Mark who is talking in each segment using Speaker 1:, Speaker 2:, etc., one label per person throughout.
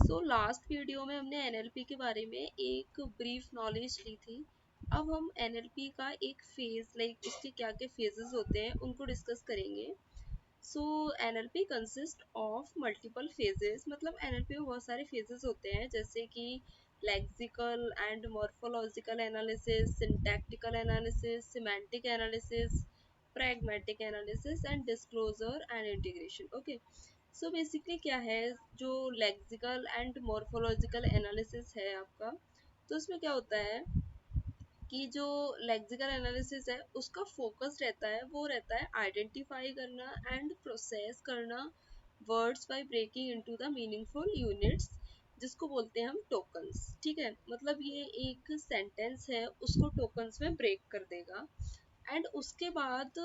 Speaker 1: So last video में हमने NLP के बारे में एक ब्रीफ नॉलेज ली थी। अब हम एनएलपी का एक फेज लाइक उसके क्या क्या फेजेस होते हैं उनको डिस्कस करेंगे। So NLP consist of multiple phases, मतलब एनएलपी में बहुत सारे फेजेस होते हैं जैसे कि lexical and morphological analysis, syntactical analysis, semantic analysis, pragmatic analysis and disclosure and integration. Okay, so basically क्या है, जो लेक्सिकल एंड मॉर्फोलॉजिकल एनालिसिस है आपका, तो उसमें क्या होता है कि जो लेक्सिकल एनालिसिस है उसका फोकस रहता है, वो रहता है आइडेंटिफाई करना एंड प्रोसेस करना words by breaking into the meaningful units, जिसको बोलते हैं हम टोकन्स। ठीक है, मतलब ये एक सेंटेंस है उसको टोकन्स में ब्रेक कर देगा एंड उसके बाद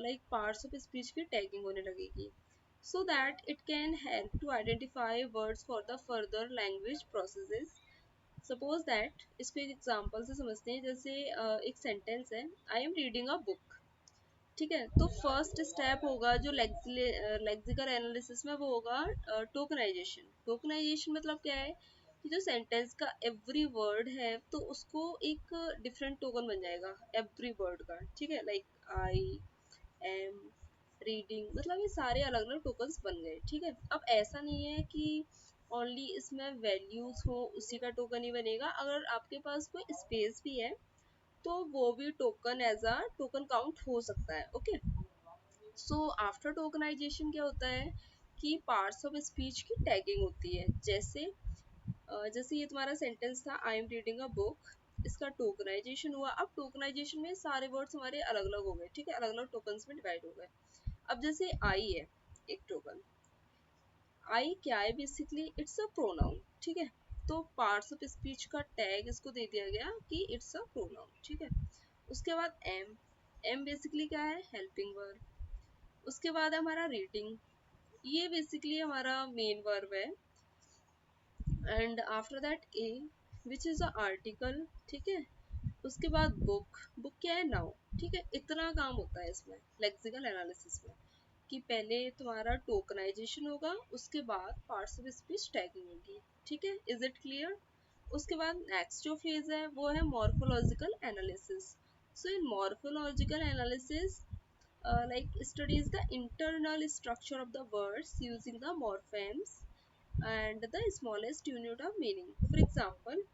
Speaker 1: लाइक पार्ट्स ऑफ स्पीच की टैगिंग होने लगेगी so that it can help to identify words for the further language processes. Suppose that इसको एक एग्जांपल से समझते हैं, जैसे एक सेंटेंस है, I am reading a book. ठीक है, तो फर्स्ट स्टेप होगा जो लेक्सिकल एनालिसिस में, वो होगा टोकनाइजेशन। टोकनाइजेशन मतलब क्या है कि जो सेंटेंस का एवरी वर्ड है तो उसको एक डिफरेंट टोकन बन जाएगा एवरी वर्ड का। ठीक है, लाइक आई एम रीडिंग, मतलब ये सारे अलग अलग टोकन्स बन गए। ठीक है, अब ऐसा नहीं है कि ओनली इसमें वैल्यूज हो उसी का टोकन ही बनेगा, अगर आपके पास कोई स्पेस भी है तो वो भी token as a token count हो सकता है। ओके, सो आफ्टर टोकनाइजेशन क्या होता है कि पार्ट्स ऑफ स्पीच की टैगिंग होती है। जैसे ये तुम्हारा सेंटेंस था, I am reading a book, इसका टोकनाइजेशन हुआ। अब टोकनाइजेशन में सारे वर्ड्स हमारे अलग अलग हो गए। ठीक है, अलग अलग टोकन्स में डिवाइड हो गए। अब जैसे आई है एक टोकन, आई क्या है, बेसिकली इट्स अ प्रोनाउन। ठीक है, तो पार्ट्स ऑफ स्पीच का टैग इसको दे दिया गया कि इट्स अ प्रोनाउन। ठीक है, उसके बाद एम, एम बेसिकली क्या है, हेल्पिंग वर्ब। उसके बाद हमारा रीडिंग, ये बेसिकली हमारा मेन वर्ब है। And after that A which is a article. ठीक है, उसके बाद बुक, बुक क्या है, नाउन। ठीक है, इतना काम होता है इसमें लेक्सिकल एनालिसिस में कि पहले तुम्हारा टोकनाइजेशन होगा, उसके बाद पार्ट्स ऑफ स्पीच टैगिंग होगी। ठीक है, इज इट क्लियर? उसके बाद नेक्स्ट जो फेज है वो है morphological analysis. So in morphological analysis like studies the internal structure of the words using the morphemes and the smallest unit of meaning. For example,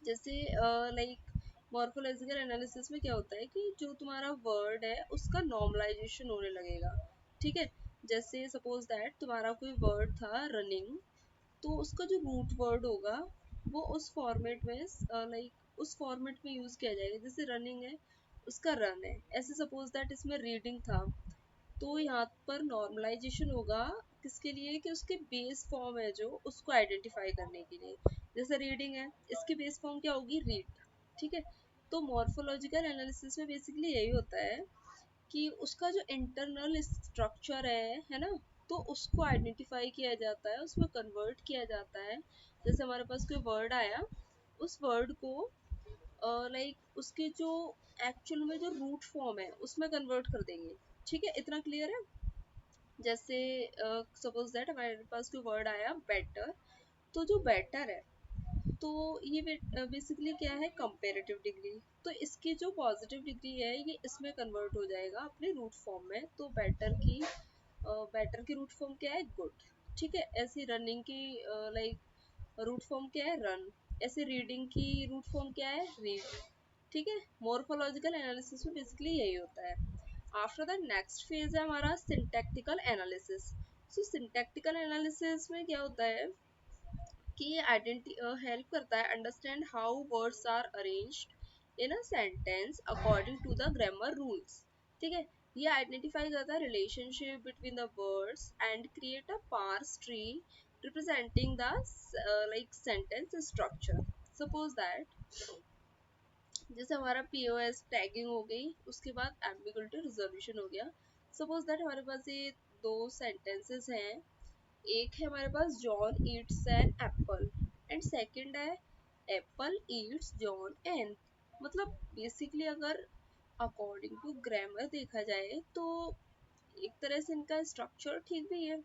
Speaker 1: जैसे लाइक मॉर्फोलॉजिकल एनालिसिस में क्या होता है कि जो तुम्हारा वर्ड है उसका नॉर्मलाइजेशन होने लगेगा। ठीक है, जैसे सपोज दैट तुम्हारा कोई वर्ड था रनिंग, तो उसका जो रूट वर्ड होगा वो उस फॉर्मेट में उस फॉर्मेट में यूज किया जाएगा। जैसे रनिंग है, उसका रन है। ऐसे सपोज दैट इसमें रीडिंग था, तो यहाँ पर नॉर्मलाइजेशन होगा किसके लिए कि उसके बेस फॉर्म है जो, उसको आइडेंटिफाई करने के लिए। जैसे रीडिंग है, इसकी बेस फॉर्म क्या होगी, रीड। ठीक है, तो मॉर्फोलॉजिकल एनालिसिस में बेसिकली यही होता है कि उसका जो इंटरनल स्ट्रक्चर है ना, तो उसको आइडेंटिफाई किया जाता है, उसमें कन्वर्ट किया जाता है। जैसे हमारे पास कोई वर्ड आया, उस वर्ड को उसके जो एक्चुअल में जो रूट फॉर्म है उसमें कन्वर्ट कर देंगे। ठीक है, इतना क्लियर है? जैसे सपोज दैट हमारे पास कोई वर्ड आया बेटर, तो जो बेटर है, तो ये बेसिकली क्या है, कंपेरेटिव डिग्री। तो इसकी जो पॉजिटिव डिग्री है ये इसमें कन्वर्ट हो जाएगा अपने रूट फॉर्म में। तो बेटर की रूट फॉर्म क्या है, गुड। ठीक है, ऐसी रनिंग की रूट फॉर्म क्या है, रन। ऐसे रीडिंग की रूट फॉर्म क्या है, रीड। ठीक है, मॉर्फोलॉजिकल एनालिसिस में बेसिकली यही होता है। आफ्टर द नेक्स्ट फेज है हमारा syntactical analysis. So syntactical analysis में क्या होता है कि ये हेल्प करता है understand how words are arranged in a sentence according to the grammar rules. ठीक है, ये आइडेंटिफाई करता है relationship between the words and create a parse tree representing the sentence structure. Suppose that जैसे हमारा पीओएस टैगिंग हो गई, उसके बाद एम्बिगुइटी रिजोल्यूशन हो गया। सपोज दैट हमारे पास ये दो सेंटेंसेस हैं, एक है हमारे पास John eats an apple and second है एप्पल ईट्स जॉन एन। मतलब बेसिकली अगर अकॉर्डिंग टू ग्रामर देखा जाए तो एक तरह से इनका स्ट्रक्चर ठीक भी है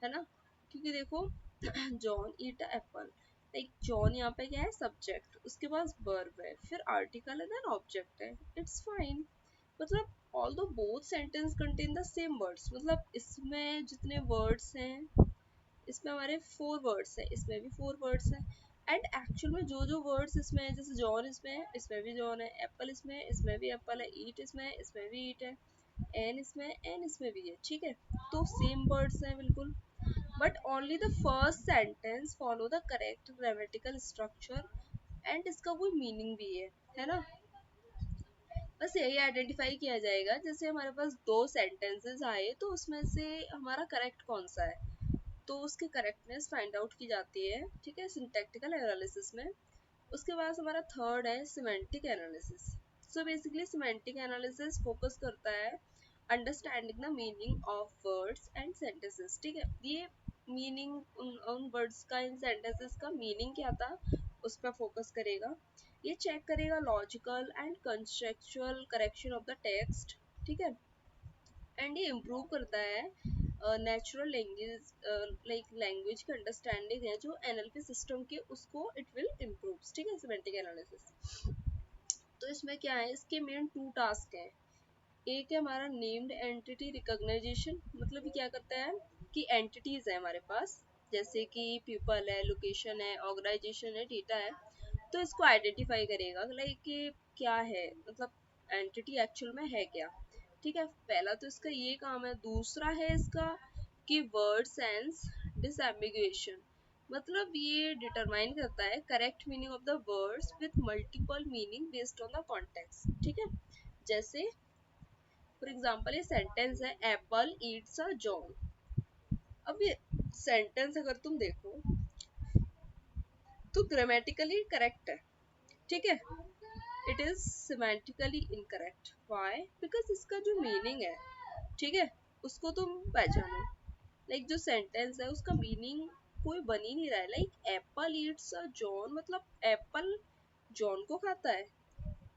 Speaker 1: ना? क्योंकि देखो जॉन ईट एप्पल, लाइक जॉन यहाँ पे क्या है, सब्जेक्ट, उसके पास वर्ब है, फिर आर्टिकल है, देन ऑब्जेक्ट है, इट्स फाइन। मतलब although both sentence contain the same words, मतलब इसमें जितने वर्ड्स हैं, इसमें हमारे 4 वर्ड्स हैं, इसमें भी 4 वर्ड्स हैं, एंड एक्चुअल में जो जो वर्ड्स इसमें है, जैसे जॉन इसमें है, इसमें भी जॉन है, एप्पल इसमें है, इसमें भी एप्पल है, ईट इसमें है, इसमें भी ईट है, एन इसमें है, एन इसमें भी है, ठीक है, तो सेम वर्ड्स हैं बिल्कुल। but only the first sentence follow the correct grammatical structure and इसका कोई मीनिंग भी है ना। बस यही आइडेंटिफाई किया जाएगा, जैसे हमारे पास 2 सेंटेंसेस आए तो उसमें से हमारा करेक्ट कौन सा है, तो उसकी करेक्टनेस फाइंड आउट की जाती है, ठीक है, सिंटैक्टिकल एनालिसिस में। उसके बाद हमारा थर्ड है semantic analysis. So basically semantic analysis focus करता है understanding the meaning of words and sentences, ठीक है, ये मीनिंग उन वर्ड्स का, इन सेंटेंसेस का मीनिंग क्या था उस पर फोकस करेगा। ये चेक करेगा logical and conceptual correction of the text, ठीक है, एंड ये इम्प्रूव करता है नेचुरल लैंग्वेज, लाइक लैंग्वेज की अंडरस्टैंडिंग है जो एनएलपी सिस्टम के, उसको इट विल इम्प्रूव, ठीक है, सिमेंटिक एनालिसिस। तो इसमें क्या है, इसके मेन 2 टास्क हैं। एक है हमारा नेम्ड एंटिटी रिकॉग्नाइजेशन, मतलब ये क्या करता है कि एंटिटीज है हमारे पास, जैसे कि पीपल है, लोकेशन है, ऑर्गेनाइजेशन है, डेटा है, तो इसको आइडेंटिफाई करेगा लाइक क्या है, मतलब एंटिटी एक्चुअल में है क्या, ठीक है, पहला तो इसका ये काम है। दूसरा है इसका कि वर्ड सेंस डिसएम्बिगुएशन, मतलब ये डिटरमाइन करता है correct meaning of the words with multiple meaning based on the context, ठीक है, जैसे फॉर एग्जाम्पल ये सेंटेंस है एप्पल ईट्स अ जॉन। अब ये सेंटेंस अगर तुम देखो तो ग्रामेटिकली करेक्ट है, ठीक है, it is semantically incorrect, why, because इसका जो मीनिंग है, ठीक है, उसको तुम पहचानो, लाइक जो सेंटेंस है उसका मीनिंग कोई बन ही नहीं रहा है, लाइक एप्पल ईट्स अ जॉन, मतलब एप्पल जॉन को खाता है,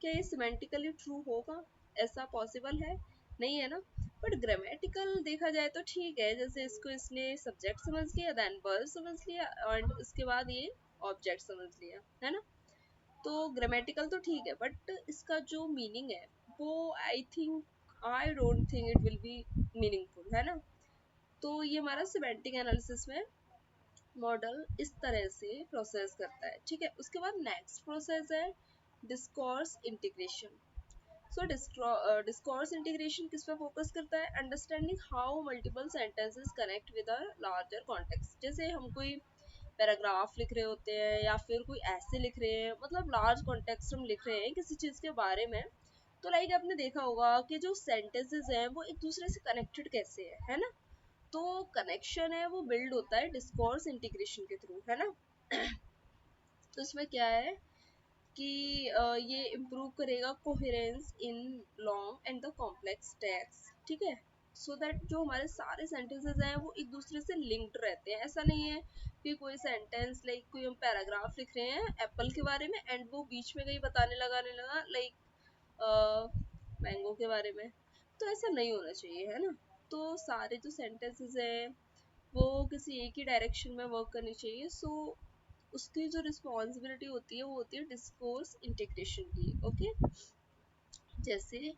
Speaker 1: क्या ये सिमेंटिकली ट्रू होगा, ऐसा पॉसिबल है, नहीं है ना। बट ग्रामेटिकल देखा जाए तो ठीक है, जैसे इसको इसने सब्जेक्ट समझ लिया, देन वर्ब समझ लिया, और उसके बाद ये ऑब्जेक्ट समझ लिया, है ना, तो ग्रामेटिकल तो ठीक है, बट इसका जो मीनिंग है वो I don't think it will be meaningful, है ना। तो ये हमारा सिमेंटिक एनालिसिस में मॉडल इस तरह से प्रोसेस करता है, ठीक है। उसके बाद नेक्स्ट प्रोसेस है डिस्कोर्स इंटीग्रेशन। सो डिस्कोर्स इंटीग्रेशन किस पे फोकस करता है, understanding how multiple sentences connect with a larger context. जैसे हम कोई पैराग्राफ लिख रहे होते हैं या फिर कोई ऐसे लिख रहे हैं, मतलब लार्ज कॉन्टेक्स्ट हम लिख रहे हैं किसी चीज के बारे में, तो लाइक आपने देखा होगा कि जो सेंटेंसेस हैं वो एक दूसरे से कनेक्टेड कैसे है ना, तो कनेक्शन है वो बिल्ड होता है डिस्कोर्स इंटीग्रेशन के थ्रू, है ना। तो इसमें क्या है कि ये इम्प्रूव करेगा coherence in long and the complex text, ठीक है, सो दैट जो हमारे सारे सेंटेंसेस हैं वो एक दूसरे से लिंक्ड रहते हैं। ऐसा नहीं है कि कोई सेंटेंस, लाइक कोई हम पैराग्राफ लिख रहे हैं एप्पल के बारे में एंड वो बीच में कहीं बताने लगा लाइक मैंगो के बारे में, तो ऐसा नहीं होना चाहिए, है ना। तो सारे जो सेंटेंसेस हैं वो किसी एक ही डायरेक्शन में वर्क करनी चाहिए, सो उसकी जो रिस्पॉन्सिबिलिटी होती है वो होती है डिस्कोर्स इंटीग्रेशन की, ओके। जैसे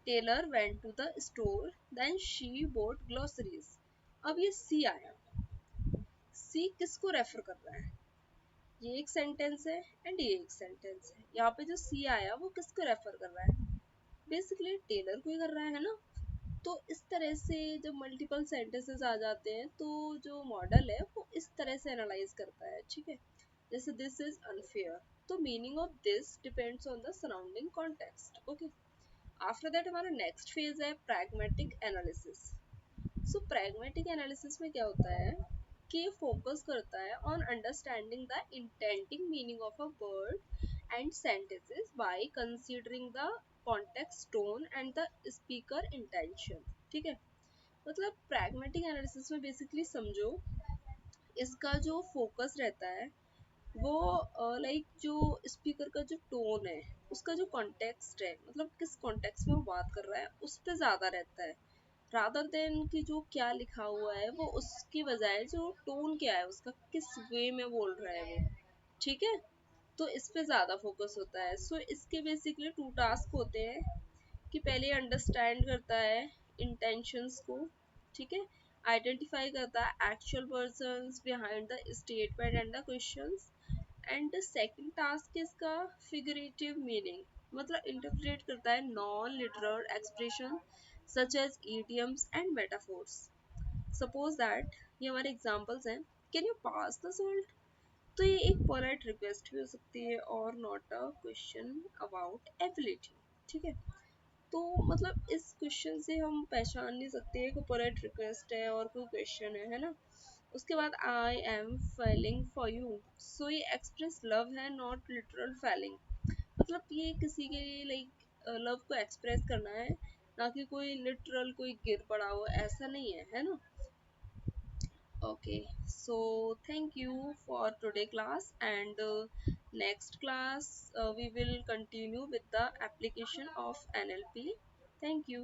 Speaker 1: Taylor went to the store then she bought groceries. अब ये सी आया, सी किसको रेफर कर रहा है, ये एक सेंटेंस है एंड ये एक सेंटेंस है, यहाँ पे जो सी आया वो किसको रेफर कर रहा है, बेसिकली टेलर को ही कर रहा है ना। तो इस तरह से जब मल्टीपल सेंटेंसेस आ जाते हैं तो जो मॉडल है वो इस तरह से एनालाइज करता है, ठीक है, जैसे दिस इज अनफेयर, तो meaning of this depends on the surrounding context, okay. After that हमारा नेक्स्ट फेज है प्रैग्मेटिक एनालिसिस। सो प्रैग्मेटिक एनालिसिस में क्या होता है कि ये फोकस करता है on understanding the intending meaning of a word and sentences bye considering the context, tone and the speaker intention, ठीक है। मतलब प्रैग्मेटिक एनालिसिस में बेसिकली समझो इसका जो फोकस रहता है वो लाइक जो स्पीकर का जो टोन है, उसका जो कॉन्टेक्स्ट है, मतलब किस कॉन्टेक्स्ट में वो बात कर रहा है उस पर ज़्यादा रहता है, रादर देन कि जो क्या लिखा हुआ है, वो उसकी बजाय जो टोन क्या है उसका, किस वे में बोल रहा है वो, ठीक है। तो इस पे ज़्यादा फोकस होता है। सो इसके बेसिकली टू टास्क होते हैं कि पहले अंडरस्टैंड करता है इंटेंशंस को, ठीक है, आइडेंटिफाई करता है actual persons behind the statement and the questions, and the second task इसका फिगरेटिव मीनिंग, मतलब इंटरप्रेट करता है non literal expression such as idioms and metaphors. Suppose that, ये हमारे एग्जांपल्स हैं, can you pass the salt. तो ये एक पोलाइट रिक्वेस्ट भी हो सकती है और not a question about ability, ठीक है। तो मतलब इस क्वेश्चन से हम पहचान नहीं सकते हैं कि पोलाइट रिक्वेस्ट है और कोई क्वेश्चन है ना। उसके बाद I am feeling for you, so ये एक्सप्रेस लव है, नॉट लिटरल फेलिंग। मतलब ये किसी के लिए लाइक लव को एक्सप्रेस करना है, ना कि कोई लिटरल कोई गिर पड़ा हो, ऐसा नहीं है ना। Okay, so thank you for today class, and next class we will continue with the application of NLP. Thank you.